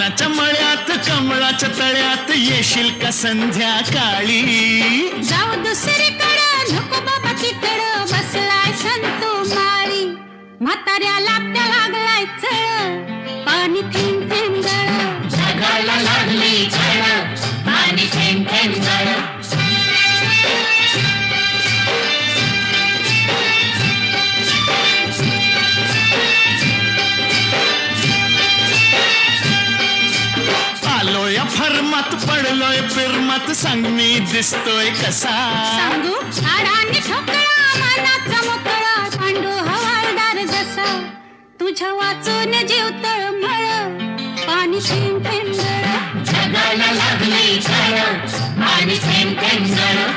पानाच्या मळ्यात कमळाच्या तळ्यात येशील का संध्याकाळी? जाऊ दुसरीकडं नको बाबा तिकडं बसलाय संतो माळी. म्हाताऱ्याला त्या लागलाय चळ पाणी थेंब थेंब गळ. जगाला लागली झळ पाणी थेंब थेंब गळ. आलोय फर्मात पडलोय फिरमात सांग मी दिसतोय कसा? सांगू हाडांनी ठोकळा मनाचा मोकळा पांडू हवालदार जसा. तुझ्या वाचून जीव तळमळ पाणी थेंब थेंब गळ. जगाला लागली झळ पाणी थेंब थेंब गळ.